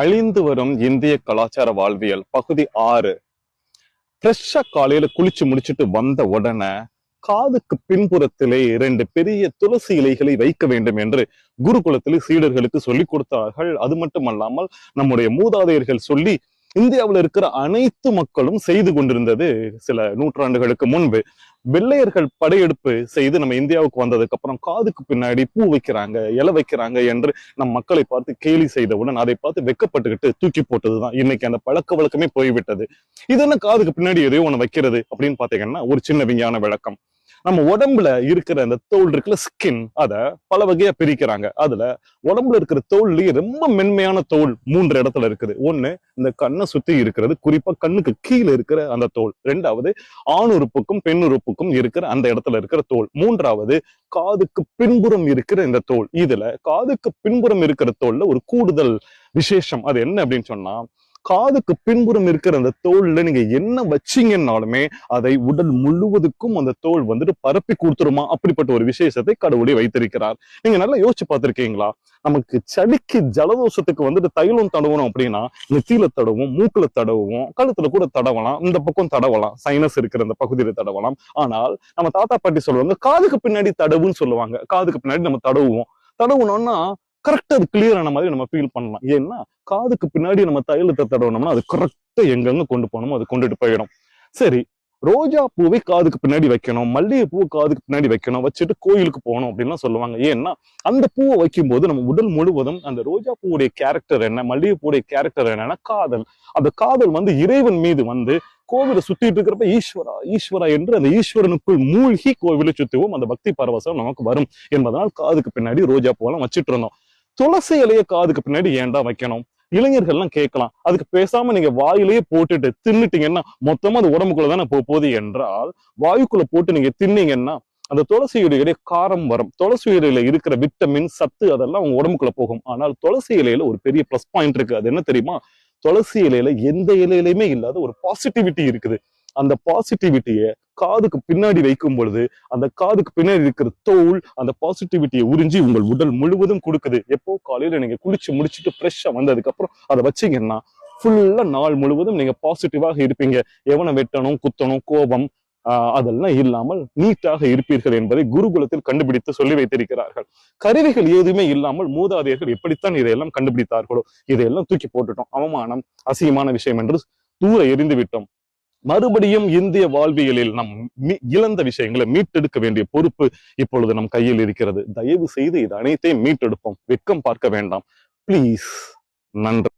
அழிந்து வரும் இந்திய கலாச்சார வாழ்வியல் பகுதி 6. ஃப்ரெஷ்ஷா காலையில குளிச்சு முடிச்சுட்டு வந்த உடனே காதுக்கு பின்புறத்திலே 2 பெரிய துளசி இலைகளை வைக்க வேண்டும் என்று குருகுலத்திலே சீடர்களுக்கு சொல்லிக் கொடுத்தார்கள். அது மட்டுமல்லாமல் நம்முடைய மூதாதையர்கள் சொல்லி இந்தியாவில் இருக்கிற அனைத்து மக்களும் செய்து கொண்டிருந்தது. சில நூற்றாண்டுகளுக்கு முன்பு வெள்ளையர்கள் படையெடுப்பு செய்து நம்ம இந்தியாவுக்கு வந்ததுக்கு அப்புறம் காதுக்கு பின்னாடி பூ வைக்கிறாங்க, இலை வைக்கிறாங்க என்று நம் மக்களை பார்த்து கேலி செய்தவுடன் அதை பார்த்து வெக்கப்பட்டுக்கிட்டு தூக்கி போட்டதுதான் இன்னைக்கு அந்த பழக்க வழக்கமே போய்விட்டது. இது என்ன காதுக்கு பின்னாடி எதையோ ஒண்ணு வைக்கிறது அப்படின்னு பாத்தீங்கன்னா ஒரு சின்ன விஞ்ஞான விளக்கம். நம்ம உடம்புல இருக்கிற அந்த தோல் இருக்குல்ல, ஸ்கின், அத பல வகையா பிரிக்கிறாங்க. அதுல உடம்புல இருக்கிற தோல்லயே ரொம்ப மென்மையான தோல் 3 இடத்துல இருக்குது. ஒண்ணு இந்த கண்ணை சுத்தி இருக்கிறது, குறிப்பா கண்ணுக்கு கீழே இருக்கிற அந்த தோல். 2வது ஆண் உறுப்புக்கும் பெண் உறுப்புக்கும் இருக்கிற அந்த இடத்துல இருக்கிற தோல். 3வது காதுக்கு பின்புறம் இருக்கிற இந்த தோல். இதுல காதுக்கு பின்புறம் இருக்கிற தோல்ல ஒரு கூடுதல் விசேஷம். அது என்ன அப்படின்னு சொன்னா, காதுக்கு பின்புறம் இருக்கிற அந்த தோல்ல நீங்க என்ன வச்சீங்கன்னாலுமே அதை உடல் முழுவதுக்கும் அந்த தோல் வந்துட்டு பரப்பி கொடுத்துருமா, அப்படிப்பட்ட ஒரு விசேஷத்தை கடவுளே வைத்திருக்கிறார். நீங்க நல்லா யோசிச்சு பார்த்திருக்கீங்களா? நமக்கு சளிக்கு ஜலதோஷத்துக்கு வந்துட்டு தைலம் தடவணும் அப்படின்னா நெத்தியில தடவும், மூக்குல தடவும், கழுத்துல கூட தடவலாம், இந்த பக்கம் தடவலாம், சைனஸ் இருக்கிற இந்த பகுதியில தடவலாம். ஆனால் நம்ம தாத்தா பாட்டி சொல்லுவாங்க காதுக்கு பின்னாடி தடவுன்னு சொல்லுவாங்க. காதுக்கு பின்னாடி நம்ம தடவுனோம்னா கரெக்டா அது கிளியர் ஆன மாதிரி நம்ம ஃபீல் பண்ணலாம். ஏன்னா காதுக்கு பின்னாடி நம்ம தைலத்தை தடவனோம்னா அது கரெக்டா எங்கெங்க கொண்டு போகணுமோ அது கொண்டுட்டு போயிடும். சரி, ரோஜா பூவை காதுக்கு பின்னாடி வைக்கணும், மல்லிகை பூவை காதுக்கு பின்னாடி வைக்கணும், வச்சுட்டு கோயிலுக்கு போகணும் அப்படின்லாம் சொல்லுவாங்க. ஏன்னா அந்த பூவை வைக்கும் போது நம்ம உடல் முழுவதும் அந்த ரோஜா பூவுடைய கேரக்டர் என்ன, மல்லிகை பூவுடைய கேரக்டர் என்னன்னா காதல். அந்த காதல் இறைவன் மீது கோவிலை சுத்திட்டு இருக்கிறப்ப ஈஸ்வரா ஈஸ்வரா என்று அந்த ஈஸ்வரனுக்குள் மூழ்கி கோவிலை சுத்துவோம். அந்த பக்தி பரவசம் நமக்கு வரும் என்பதனால் காதுக்கு பின்னாடி ரோஜா பூவெல்லாம் வச்சுட்டு இருந்தோம். துளசி இலைய காதுக்கு பின்னாடி ஏன்டா வைக்கணும்? இளைஞர்கள்லாம் கேட்கலாம். அதுக்கு பேசாம நீங்க வாயிலேயே போட்டுட்டு தின்னுட்டீங்கன்னா மொத்தமா அது உடம்புக்குள்ளதானே போகுது என்றால், வாயுக்குள்ள போட்டு நீங்க தின்னீங்கன்னா அந்த துளசி இலையில காரம் வரும். துளசி இலையில இருக்கிற விட்டமின், சத்து அதெல்லாம் உங்க உடம்புக்குள்ள போகும். ஆனால் துளசி இலையில ஒரு பெரிய பிளஸ் பாயிண்ட் இருக்கு. அது என்ன தெரியுமா? துளசி இலையில எந்த இலையிலுமே இல்லாத ஒரு பாசிட்டிவிட்டி இருக்குது. அந்த பாசிட்டிவிட்டிய காதுக்கு பின்னாடி வைக்கும் பொழுது அந்த காதுக்கு பின்னாடி இருக்கிற தோல் அந்த பாசிட்டிவிட்டியை உறிஞ்சி உங்கள் உடல் முழுவதும் கொடுக்குது. எப்போ காலையில நீங்க குளிச்சு முடிச்சுட்டு ஃப்ரெஷ்ஷா வந்ததுக்கு அப்புறம் அதை வச்சீங்கன்னா ஃபுல்லா நாள் முழுவதும் நீங்க பாசிட்டிவாக இருப்பீங்க. எவனை வெட்டணும், குத்தணும், கோபம் அதெல்லாம் இல்லாமல் நீட்டாக இருப்பீர்கள் என்பதை குருகுலத்தில் கண்டுபிடித்து சொல்லி வைத்திருக்கிறார்கள். கருவிகள் எதுவுமே இல்லாமல் மூதாதையர்கள் எப்படித்தான் இதையெல்லாம் கண்டுபிடித்தார்களோ இதையெல்லாம் தூக்கி போட்டுட்டோம். அவமானம், அசிங்கமான விஷயம் என்று தூர எரிந்து விட்டோம். மறுபடியும் இந்திய வாழ்வியலில் நம் இழந்த விஷயங்களை மீட்டெடுக்க வேண்டிய பொறுப்பு இப்பொழுது நம் கையில் இருக்கிறது. தயவு செய்து இது அனைத்தையும் மீட்டெடுப்போம். வெட்கம் பார்க்க வேண்டாம், பிளீஸ். நன்றி.